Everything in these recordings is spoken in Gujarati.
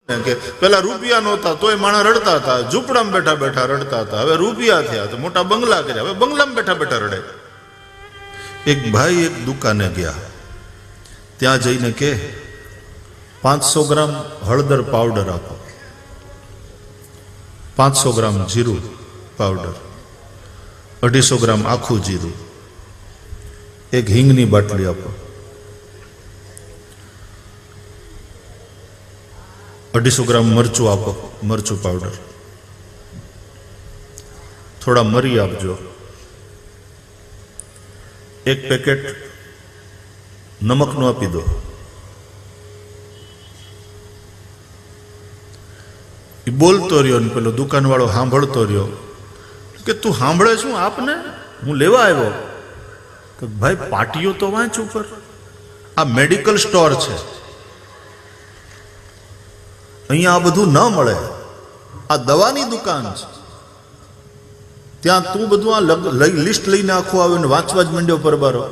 કે પેલા રૂપિયા નહોતા તોય માણસ રડતા હતા, ઝૂંપડામાં બેઠા બેઠા રડતા હતા. હવે રૂપિયા થયા તો મોટા બંગલા કર્યા, હવે બંગલામાં બેઠા બેઠા રડે. એક ભાઈ એક દુકાને ગયા, ત્યાં જઈને કે 500 ગ્રામ હળદર પાવડર આપો, 500 ગ્રામ જીરું પાવડર, 250 ગ્રામ આખું જીરું, એક હિંગની બાટલી આપો, 250 ગ્રામ મરચું આપો, મરચું પાવડર, થોડા મરી આપજો, એક પેકેટ નમકનું આપી દો. એ બોલતો રહ્યો ને પેલો દુકાનવાળો સાંભળતો રહ્યો કે તું સાંભળે શું, આપને હું લેવા આવ્યો. કે ભાઈ પાટીઓ તો વાંચ ઉપર, આ મેડિકલ સ્ટોર છે, અહીંયા આ બધું ન મળે, આ દવાની દુકાન છે, ત્યાં તું બધું આ લિસ્ટ લઈને આખું આવીને વાંચવા જ માંડ્યો પરબારો.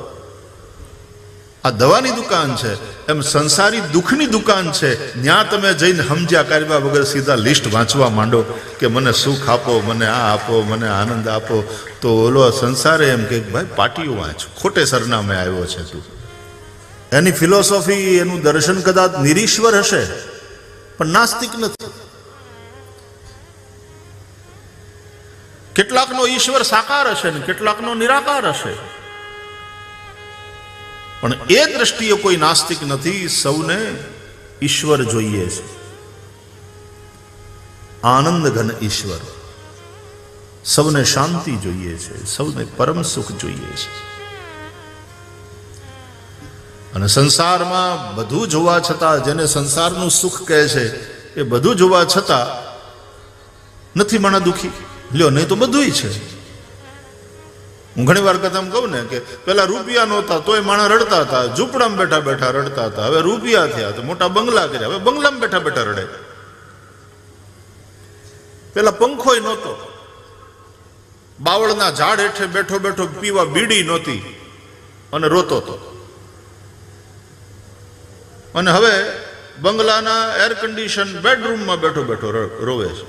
આ દવાની દુકાન છે, એમ સંસારી દુઃખની દુકાન છે, ત્યાં તમે જઈને સમજ્યા કારવા વગર સીધા લિસ્ટ વાંચવા માંડો કે મને સુખ આપો, મને આ આપો, મને આનંદ આપો. તો ઓલો સંસારે એમ કે ભાઈ પાટીઓ વાંચ, ખોટે સરનામે આવ્યો છે તું. એની ફિલોસોફી, એનું દર્શન કદાચ નિરીશ્વર હશે પણ નાસ્તિક નથી. કેટલાકનો ઈશ્વર સાકાર હશે ને કેટલાકનો નિરાકાર હશે, પણ એ દ્રષ્ટિએ કોઈ નાસ્તિક નથી. સૌને ઈશ્વર જોઈએ છે, આનંદ ઘન ઈશ્વર. સૌને શાંતિ જોઈએ છે, સૌને પરમ સુખ જોઈએ છે. અને સંસારમાં બધું જોવા છતાં, જેને સંસારનું સુખ કહે છે એ બધું જોવા છતાં નથી માણસ દુઃખી. લ્યો, નહીં તો બધુંય છે. હું ઘણી વાર કથામાં કહું ને કે પેલા રૂપિયા નહોતા તોય માણસ રડતા હતા, ઝૂંપડામાં બેઠા બેઠા રડતા હતા. હવે રૂપિયા થયા તો મોટા બંગલા કર્યા, હવે બંગલામાં બેઠા બેઠા રડે. પેલા પંખોય નહોતો, બાવળના ઝાડ હેઠે બેઠો બેઠો પીવા બીડી નહોતી અને રોતો હતો. અને હવે બંગલાના એર કન્ડિશન બેડરૂમમાં બેઠો બેઠો રોવે છે.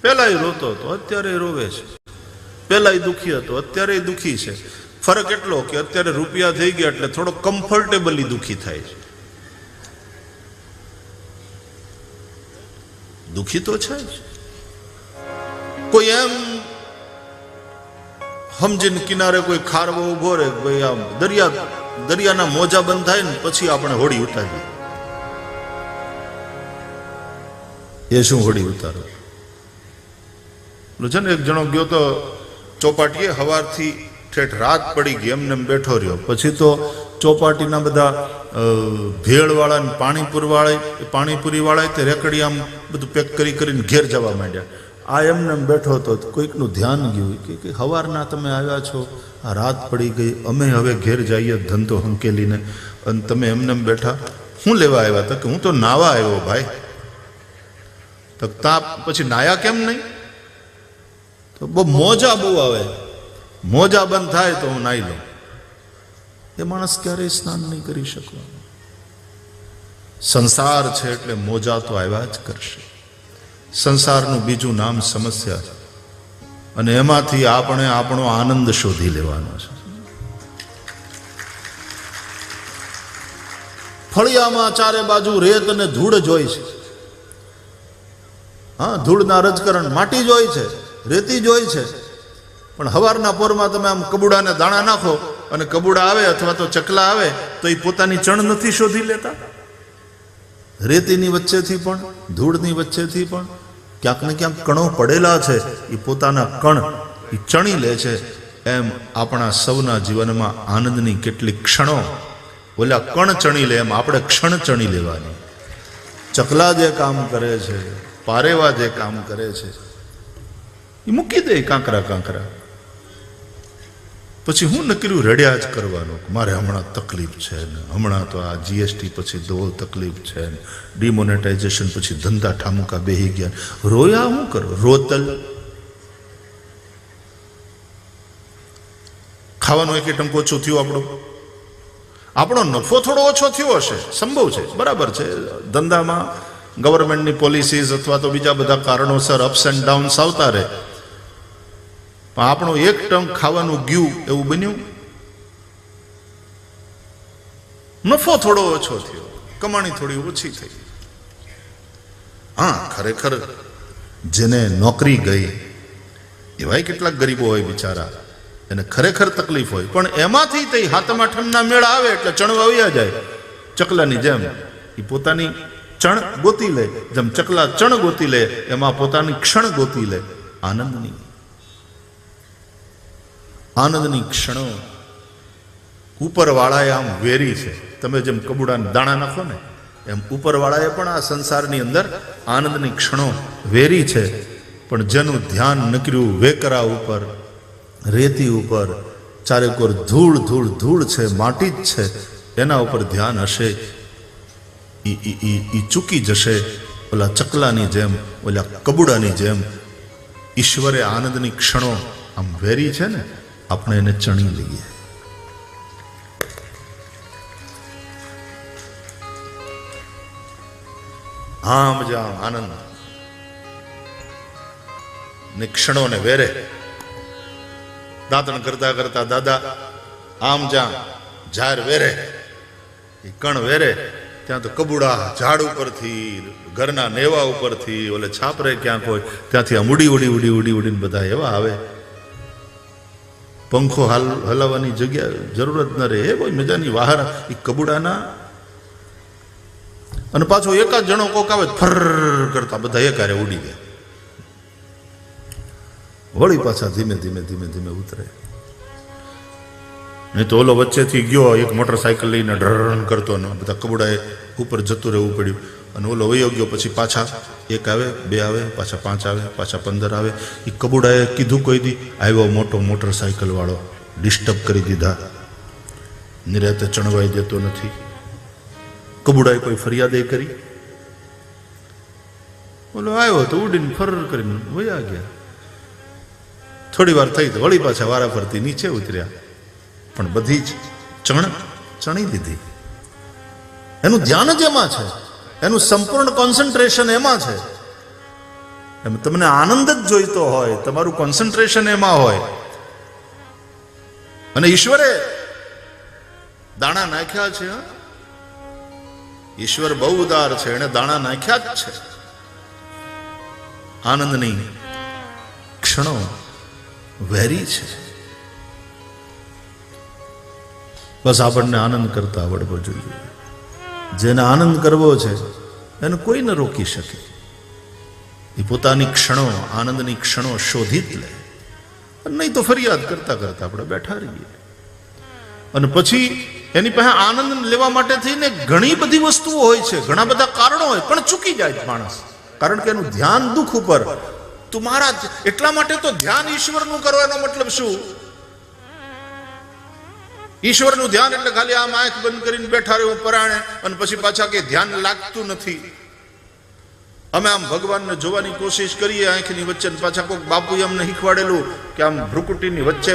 પેલા રોતો હતો, અત્યારે રોવે છે. પેલા દુઃખી હતો, અત્યારે દુઃખી છે. ફરક એટલો કે અત્યારે રૂપિયા થઈ ગયા એટલે થોડો કમ્ફર્ટેબલી દુઃખી થાય છે. દુઃખી તો છે જ. કોઈ એમ સમજીને કિનારે કોઈ ખારવો ઉભો રહે, ભાઈ આમ દરિયાના મોજા બંધ થાય ને પછી આપણે હોડી ઉતારીએ. એ શું હોડી ઉતારો? છે ને એક જણો ગયો તો ચોપાટીએ, સવારથી ઠેઠ રાત પડી ગઈ, એમને બેઠો રહ્યો. પછી તો ચોપાટીના બધા ભેળવાળા ને પાણીપુરી વાળા તે રેકડી આમ બધું પેક કરીને ઘેર જવા માંડ્યા. આ એમને બેઠો હતો, કોઈકનું ધ્યાન ગયું કે સવારના તમે આવ્યા છો, આ રાત પડી ગઈ, અમે હવે ઘેર જઈએ ધંધો હંકેલીને, અને તમે એમને બેઠા, શું લેવા આવ્યા? તો કે હું તો નાવા આવ્યો ભાઈ. તો તા પછી નાયા કેમ નહીં? તો બહુ મોજા બહુ આવે, મોજા બંધ થાય તો હું નાઈ લઉં. એ માણસ ક્યારેય સ્નાન નહીં કરી શકવાનો. સંસાર છે એટલે મોજા તો આવ્યા જ કરશે. સંસારનું બીજું નામ સમસ્યા છે, અને એમાંથી આપણે આપણો આનંદ શોધી લેવાનો છે. ફળિયામાં ચારે બાજુ રેત અને ધૂળ જ હોય છે. હા, ધૂળના રજકરણ, માટી જ હોય છે, રેતી જ હોય છે. પણ હવારના પોરમાં તમે આમ કબૂડાને દાણા નાખો અને કબૂડા આવે અથવા તો ચકલા આવે તો એ પોતાની ચણ નથી શોધી લેતા. રેતીની વચ્ચેથી પણ, ધૂળની વચ્ચેથી પણ ક્યાંક ને ક્યાંક કણો પડેલા છે, એ પોતાના કણ એ ચણી લે છે. એમ આપણા સૌના જીવનમાં આનંદની કેટલીક ક્ષણો ઓલા કણ ચણી લે, એમ આપણે ક્ષણ ચણી લેવાની. ચકલા જે કામ કરે છે, પારેવા જે કામ કરે છે, એ મૂકી દે કાંકરા. પછી હું નકર્યું રડ્યા જ કરવાનું, મારે હમણાં તકલીફ છે ને, હમણાં તો આ જીએસટી પછી દો તકલીફ છે ને, ડિમોનેટાઇઝેશન પછી ધંધા ઠામુકા બેહી ગયા. રોયા શું કરો? રોતલ ખાવાનું એક ટંકો ઓછું થયું, આપણો નફો થોડો ઓછો થયો હશે, સંભવ છે, બરાબર છે. ધંધામાં ગવર્મેન્ટની પોલિસીઝ અથવા તો બીજા બધા કારણોસર અપ્સ એન્ડ ડાઉન્સ આવતા રહે, પણ આપણું એક ટંક ખાવાનું ગયું એવું બન્યું? નફો થોડો ઓછો થયો, કમાણી થોડી ઓછી થઈ. હા, ખરેખર જેને નોકરી ગઈ એવાય કેટલાક ગરીબો હોય બિચારા, એને ખરેખર તકલીફ હોય, પણ એમાંથી તે હાતમ આઠમના મેળા આવે એટલે ચણવા વયા જાય. ચકલાની જેમ એ પોતાની ચણ ગોતી લે, જેમ ચકલા ચણ ગોતી લે એમાં પોતાની ક્ષણ ગોતી લે. આનંદની ક્ષણો ઉપરવાળાએ આમ વેરી છે. તમે જેમ કબૂડાના દાણા નાખો ને એમ ઉપરવાળાએ પણ આ સંસારની અંદર આનંદની ક્ષણો વેરી છે. પણ જેનું ધ્યાન નકર્યું વેકરા ઉપર, રેતી ઉપર, ચારેકોર ધૂળ ધૂળ ધૂળ છે, માટી જ છે, એના ઉપર ધ્યાન હશે, ઈ ચૂકી જશે. ઓલા ચકલાની જેમ, ઓલા કબૂડાની જેમ ઈશ્વરે આનંદની ક્ષણો આમ વેરી છે ને, આપણે એને ચણી લઈએ. આમ જામ આનંદ ની ક્ષણોને વેરે. દાંતણ કરતા કરતા દાદા આમ જામ ઝાર વેરે, એ કણ વેરે, ત્યાં તો કબૂડા ઝાડ ઉપરથી, ઘરના નેવા ઉપરથી, ઓલે છાપરે ક્યાંક હોય ત્યાંથી આમ ઉડી ઉડી ઉડી ઉડી ઉડીને બધા એવા આવે. પંખો હલાવવાની જગ્યા જરૂરત ન રહે, એ કોઈ મજાની બહાર એ કબૂડાના. અને પાછો એકાદ જણો કોક આવે ફર કરતા બધા એકારે ઉડી ગયા, વળી પાછા ધીમે ધીમે ધીમે ધીમે ઉતરે. નહીં તો ઓલો વચ્ચેથી ગયો એક મોટરસાયકલ લઈને ડરન કરતો ને બધા કબૂડાએ ઉપર જતું રહેવું પડ્યું. અને ઓલો વયો ગયો, પછી પાછા એક આવે, બે આવે, પાછા 5 આવે, પાછા 15 આવે. એ કબૂડાએ કીધું કોઈ દી આવ્યો મોટો મોટરસાયકલ વાળો, ડિસ્ટર્બ કરી દીધા, નિરાતે ચણવાઈ દેતો નથી. કબૂડાએ કોઈ ફરિયાદે કરી? ઓલો આવ્યો તો ઉડીને ફર કરીને વયા ગયા. થોડી વાર થઈ તો વળી પાછા વારા ફરતી નીચે ઉતર્યા, પણ બધી જ ચણી દીધી. એનું ધ્યાન જ એમાં છે, એનું સંપૂર્ણ કોન્સન્ટ્રેશન એમાં છે. એમ તમને આનંદ જ જોઈતો હોય, તમારું કોન્સન્ટ્રેશન એમાં હોય. અને ઈશ્વરે દાણા નાખ્યા છે. ઈશ્વર બહુ ઉદાર છે, એને દાણા નાખ્યા જ છે. આનંદની ક્ષણો વેરી છે. બસ આપણને આનંદ કરતા આવડવો જોઈએ. જેને આનંદ કરવો છે એને કોઈ ન રોકી શકે. એ પોતાની ક્ષણો, આનંદની ક્ષણો શોધી જ લે. નહીં તો ફરિયાદ કરતા કરતા આપણે બેઠા રહીએ. અને પછી એની પાસે આનંદ લેવા માટે થઈને ઘણી બધી વસ્તુઓ હોય છે, ઘણા બધા કારણો હોય, પણ ચૂકી જાય માણસ. કારણ કે એનું ધ્યાન દુઃખ ઉપર. તું મારા એટલા માટે તો ધ્યાન ઈશ્વરનું કરો, એનો મતલબ શું? ઈશ્વરનું ધ્યાન એટલે ખાલી આમ આંખ બંધ કરીને બેઠા રહેવું પરાણે, અને પછી પાછા કે ધ્યાન લાગતું નથી. અમે આમ ભગવાનને જોવાની કોશિશ કરીએ આંખની વચ્ચે, પાછા કોઈક બાપુએ અમને શીખવાડેલું કે આમ ભ્રુકુટીની વચ્ચે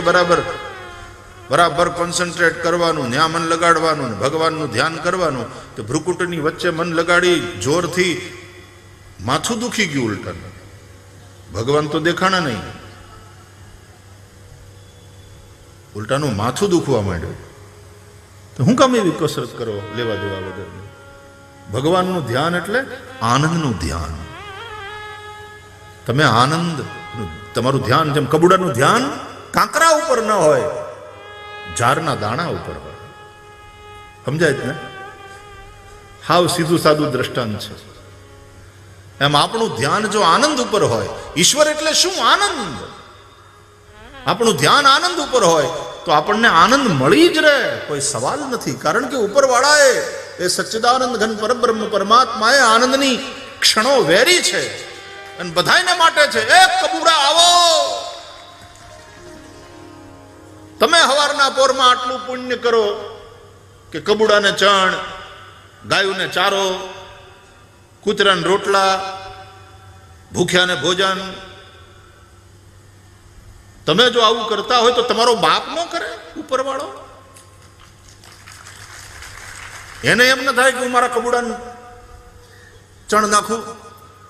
બરાબર કોન્સન્ટ્રેટ કરવાનું, ત્યાં મન લગાડવાનું, ભગવાનનું ધ્યાન કરવાનું. તો ભ્રુકુટીની વચ્ચે મન લગાડી જોરથી માથું દુખી ગયું ઉલટાનું. ભગવાન તો દેખાણા નહીં, ઉલટાનું માથું દુખવા માંડ્યું. તો હું કામ એવી કસરત કરો લેવા દેવા વગર? ભગવાનનું ધ્યાન એટલે આનંદનું ધ્યાન. તમે આનંદ, તમારું ધ્યાન જેમ કબૂડાનું ધ્યાન કાંકરા ઉપર ન હોય, ઝારના દાણા ઉપર હોય. સમજાય ને? હાવ સીધું સાદું દ્રષ્ટાંત છે. એમ આપણું ધ્યાન જો આનંદ ઉપર હોય, ઈશ્વર એટલે શું? આનંદ. આપણું ધ્યાન આનંદ ઉપર હોય તો આપણને આનંદ મળી જ રહે, કોઈ સવાલ નથી. કારણ કે ઉપરવાળાએ, એ સચ્ચિદાનંદ ઘન પરબ્રહ્મ પરમાત્માએ આનંદની ક્ષણો વેરી છે અને બધાને માટે છે. એક કબૂડા આવો, તમે હવારના પોરમાં આટલું પુણ્ય કરો કે કબૂડાને ચણ, ગાયોને ચારો, કૂતરાને રોટલા, ભૂખ્યાને ભોજન. તમે જો આવું કરતા હોય તો તમારો બાપ ન કરે ઉપરવાળો? એને એમ ન થાય કે હું મારા કબૂડાને ચણ નાખું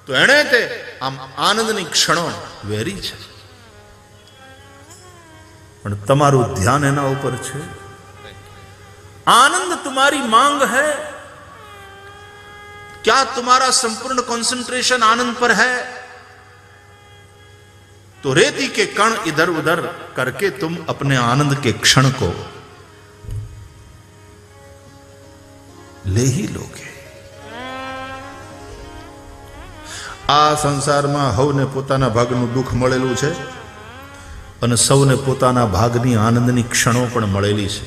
તો એણે તે આમ આનંદની ક્ષણો વેરી છે, પણ તમારું ધ્યાન એના ઉપર છે. आनंद तुम्हारी मांग है, क्या तुम्हारा संपूर्ण कंसंट्रेशन आनंद पर है? तो रेती के कण इधर उधर करके तुम अपने आनंद के क्षण को ले ही लोगे. આ સંસારમાં હવને પોતાના ભાગનું દુઃખ મળેલું છે અને સૌને પોતાના ભાગની આનંદની ક્ષણો પણ મળેલી છે.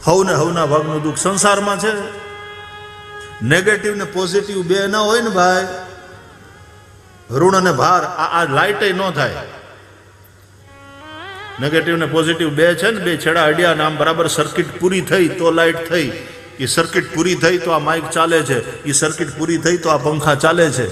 હવને હવના ભાગનું દુઃખ સંસારમાં છે. નેગેટિવ ને પોઝિટિવ બે ના હોય ને ભાઈ, ઋણ અને ભાર, આ લાઈટ ન થાય. નેગેટિવ ને પોઝિટિવ બે છે ને, બે છેડા અડ્યા નામ બરાબર સર્કિટ પૂરી થઈ તો લાઈટ થઈ. એ સર્કિટ પૂરી થઈ તો આ માઇક ચાલે છે, એ સર્કિટ પૂરી થઈ તો આ પંખા ચાલે છે.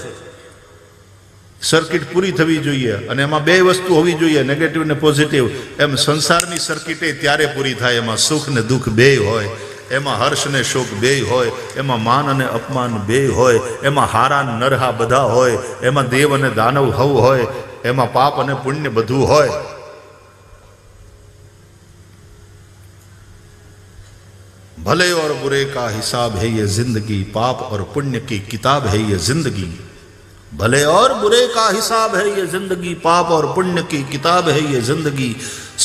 સર્કિટ પૂરી થવી જોઈએ અને એમાં બે વસ્તુ હોવી જોઈએ, નેગેટિવ ને પોઝિટિવ. એમ સંસારની સર્કિટે ત્યારે પૂરી થાય, એમાં સુખ ને દુઃખ બેય હોય, એમાં હર્ષ ને શોક બેય હોય, એમાં માન અને અપમાન બેય હોય, એમાં હારા નરહા બધા હોય, એમાં દેવ અને દાનવ હવ હોય, એમાં પાપ અને પુણ્ય બધું હોય. भले और बुरे का हिसाब है ये जिंदगी, पाप और पुण्य की किताब है ये जिंदगी. भले और बुरे का हिसाब है ये जिंदगी, पाप और पुण्य की किताब है ये जिंदगी.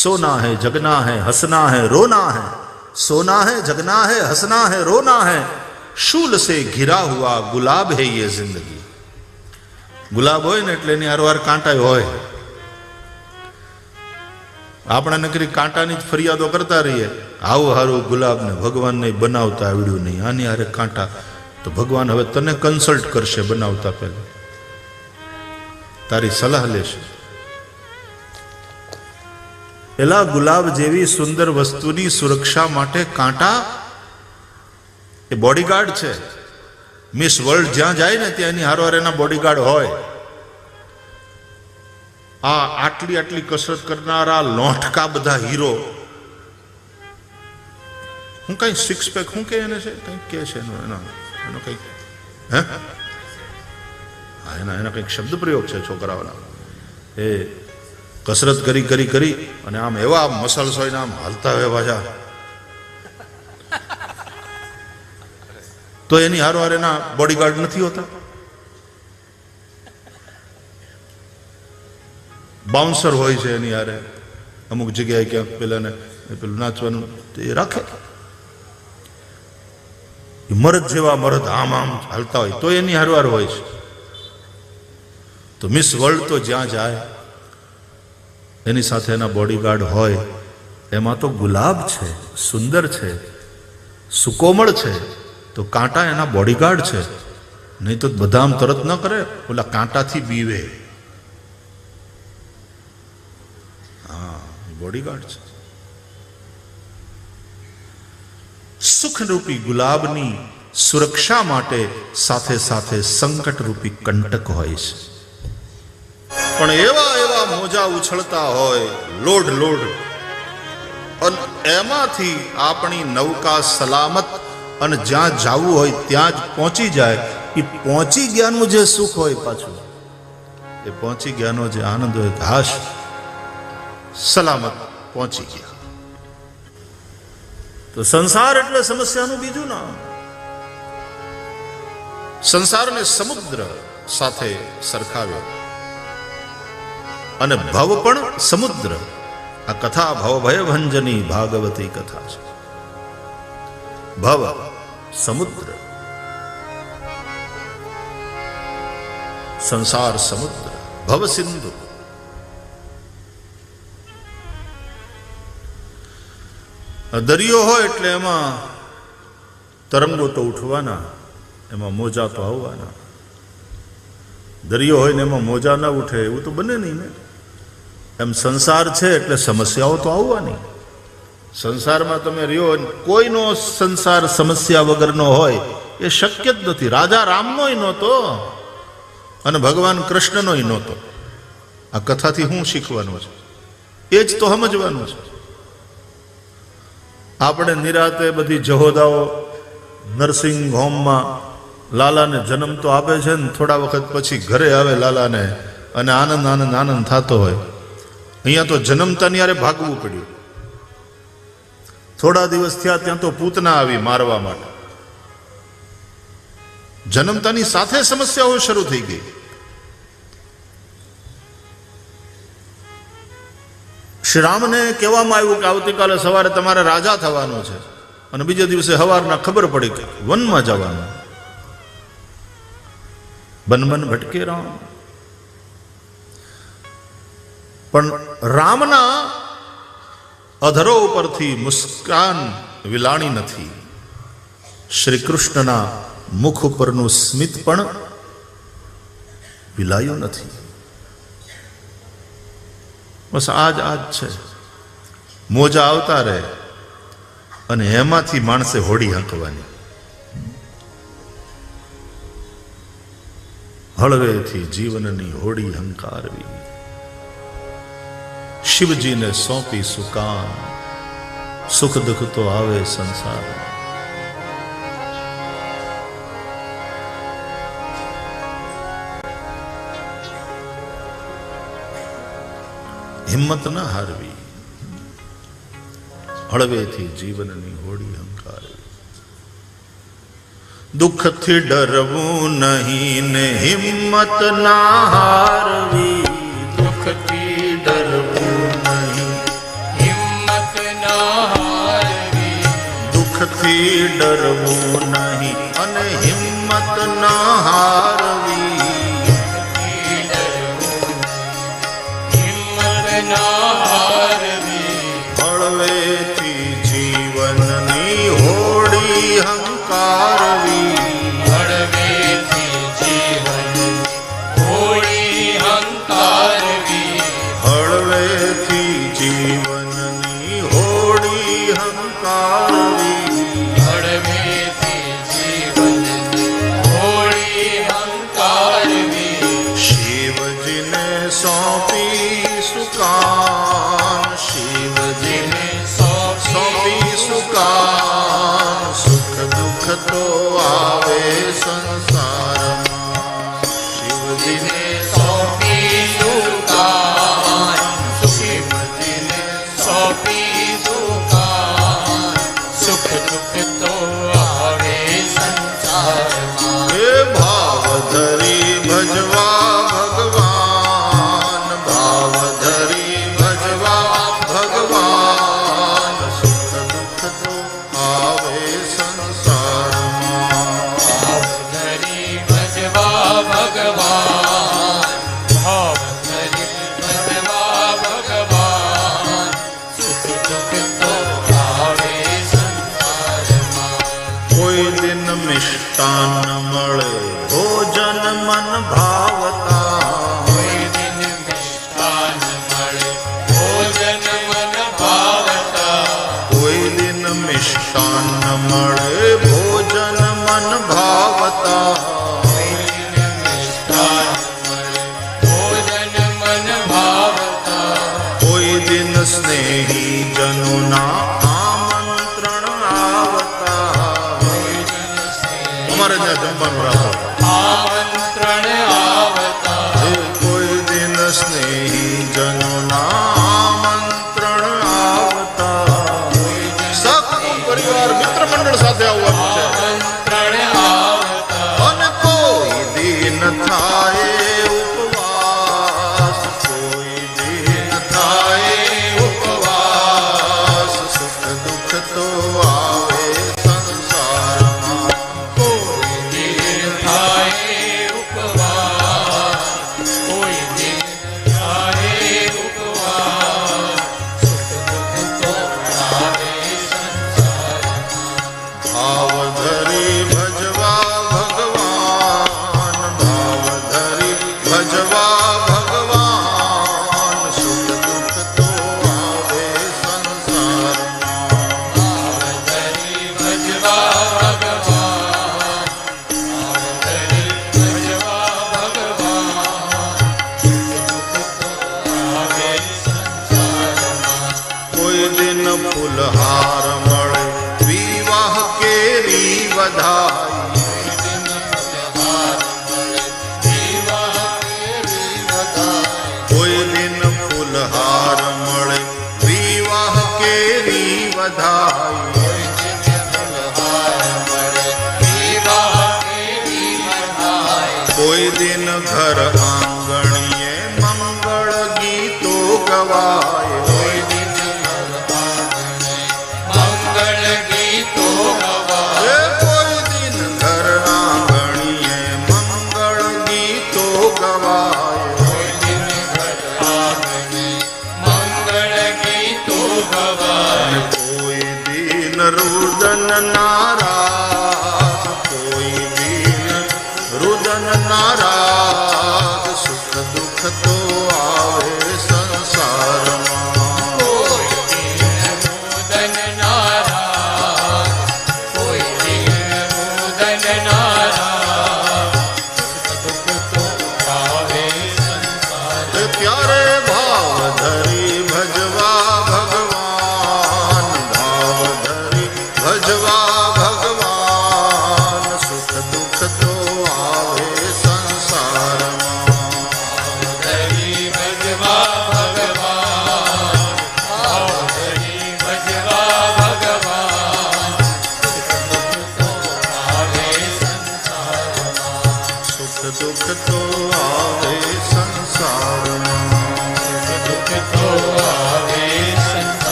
सोना है जगना है हंसना है रोना है, सोना है जगना है हंसना है रोना है. शूल से घिरा हुआ गुलाब है ये जिंदगी. गुलाब હોય ને એટલે એની હારવાર કાંટા હોય. આપણે નકરી કાંટાની જ ફરિયાદો કરતા રહીએ. આવું હારું ગુલાબને ભગવાનને બનાવતા આવડ્યું નહીં, આની હારે કાંટા. તો ભગવાન હવે તને કન્સલ્ટ કરશે બનાવતા પહેલા, તારી સલાહ લેશે. પેલા ગુલાબ જેવી સુંદર વસ્તુની સુરક્ષા માટે કાંટા એ બોડીગાર્ડ છે. મિસ વર્લ્ડ જ્યાં જાય ને ત્યાં એની હારવાર એના બોડીગાર્ડ હોય. આ આટલી આટલી કસરત કરનારા લોઠકા બધા હીરો, હું કઈ સિક્સ પેક હું કે એને છે કઈક કે છે એનો કઈક હે એના કઈક શબ્દ પ્રયોગ છે છોકરાઓના. એ કસરત કરી કરી કરી અને આમ એવા મસલ્સ હોય ને આમ હાલતા હોય પાછા, તો એની હારવાર એના બોડીગાર્ડ નથી હોતા. બાઉન્સર હોય છે એની હારે અમુક જગ્યાએ ક્યાંક પેલાને પેલું નાચવાનું એ રાખે. મરદ જેવા મરદ આમ આમ હાલતા હોય તો એની હારવાર હોય છે. તો મિસ વર્લ્ડ તો જ્યાં જાય એની સાથે એના બોડીગાર્ડ હોય. એમાં તો ગુલાબ છે, સુંદર છે, સુકોમળ છે, તો કાંટા એના બોડીગાર્ડ છે. નહીં તો બધા આમ તરત ન કરે, ઓલા કાંટાથી બીવે. બોડીગાર્ડ છે. સુખરૂપી ગુલાબની સુરક્ષા માટે સાથે સાથે સંકટરૂપી કંટક હોય છે. પણ એવા એવા મોજા ઉછળતા હોય લોડ લોડ, અને એમાંથી આપણી નૌકા સલામત અને જ્યાં જવું હોય ત્યાં જ પહોંચી જાય. એ પહોંચી ગયાનું જે સુખ હોય, પાછું એ પહોંચી ગયાનો જે આનંદ હોય, હાશ સલામત પહોંચી ગયા. તો સંસાર એટલે સમસ્યાનું બીજું નામ. સંસારને સમુદ્ર સાથે સરખાવ્યો અને ભવ પણ સમુદ્ર. આ કથા ભવભય ભંજની ભાગવતી કથા છે. ભવ સમુદ્ર, સંસાર સમુદ્ર, ભવ સિંધુ. દરિયો હોય એટલે એમાં તરંગો તો ઉઠવાના, એમાં મોજા તો આવવાના. દરિયો હોય ને એમાં મોજા ના ઉઠે એવું તો બને નહીં ને. એમ સંસાર છે એટલે સમસ્યાઓ તો આવવાની. સંસારમાં તમે રહ્યો, કોઈનો સંસાર સમસ્યા વગરનો હોય એ શક્ય જ નથી. રાજા રામનોય નહોતો અને ભગવાન કૃષ્ણનોય નહોતો. આ કથાથી શું શીખવાનું છે એ જ તો સમજવાનું છે. આપણે નિરાતે બધી જહોદાઓ નર્સિંગ હોમમાં લાલાને જન્મ તો આપે છે ને થોડા વખત પછી ઘરે આવે લાલાને અને આનંદ આનંદ આનંદ થતો હોય. અહીંયા તો જન્મતાની યારે ભાગવું પડ્યું. થોડા દિવસ થયા ત્યાં તો પૂતના આવી મારવા માટે. જન્મતાની સાથે સમસ્યાઓ શરૂ થઈ ગઈ. શ્રી રામને કહેવામાં આવ્યું કે આવતીકાલે સવારે તમારે રાજા થવાનું છે અને બીજા દિવસે સવારના ખબર પડી કે વનમાં જવાનું. બન બન ભટકે રામ. પણ રામના અધરો ઉપરથી મુસ્કાન વિલાણી નથી. શ્રી કૃષ્ણના મુખ ઉપરનું સ્મિત પણ વિલાયું નથી. બસ આજ છે. મોજા આવતા રહે અને એમાંથી માણસે હોડી હાંકવાની. હળવેથી જીવનની હોડી હંકારવી. શિવજીને સોંપી સુકાન, સુખ દુઃખ તો આવે સંસારમાં. હિંમત ન હારવી. હળવેથી જીવનની હોડી હંકારવી. દુઃખથી ડરવું નહીં ને હિંમત ના હારવી. દુઃખથી ડરવું નહીં, હિંમત ના હારવી. દુઃખથી ડરવું નહીં અને હિંમત ના હારવી. હળવેથી જીવનની હોડી હંકારવી. હળવેથી જીવન હોડી હંકારવી. હળવેથી જીવનની હોડી હંકારવી. હળવેથી જીવન હોડી હંકારવી. શિવજીને સોંપી સુકાન. શિવજીને સોંપી સુકાન. સુખ દુઃખ તો આવે સંસારમાં. શિવજીને સોંપી સુકાન. શિવજીને સોંપી સુકાન. સુખ દુઃખ તો આવે સંસારમાં. હે ભાવ ધરી ભજવા ભગવાન. ભાવ ધરી ભજવા ભગવાન. સુખ દુઃખ તો આવે સંસારમાં. ભાવ ધરી ભજવા ભગવાન. ભાવ ધરી ભજવા ભગવાન. સુખ દુઃખ તો આવે સંસારમાં. કોઈ દિન મિષ્ટાન મળે ભોજન મન ભાવતા. કોઈ દિન મિષ્ટાન મળે ભોજન મન ભાવતા. કોઈ દિન મિષ્ટાન મળે ભોજન મન ભાવતા. કોઈ દિન મિષ્ટાન મળે ભોજન મન ભાવતા. કોઈ દિન સ્નેહી જનોના આમંત્રણ આવતા. અમારે ત્યાં જમવાનું રાખો. આમંત્રણ આવતા. હે કોઈ દિન સ્નેહી જનોના આમંત્રણ આવતા. સકુટુંબ પરિવાર મિત્ર મંડળ સાથે આવવાનું છે. આમંત્રણ આવતા. અને કોઈ દિન થાય ઉપવાસ. કોઈ દિન થાય ઉપવાસ. સુખ દુઃખ તો આવે સંસારમાં. કોઈ દિન થાય ઉપવાસ. કોઈ દિન થાય ઉપવાસ. સુખ દુઃખ તો આવે સંસારમાં. ભાવ ધરી ભજવા ભગવાન. ભાવ ધરી કોઈ દિન ઘર આંગણીએ મંગળ ગીતો ગવાય. કોઈ દિન ઘર આંગણે મંગળ ગીતો ગવાય. કોઈ દિન ઘર આંગણીએ મંગળ ગીતો ગવાય. કોઈ દિન ઘર આંગણે મંગળ ગીતો ગવાય. કોઈ દિન રુદન નારા, કોઈ દિન રુદન નારા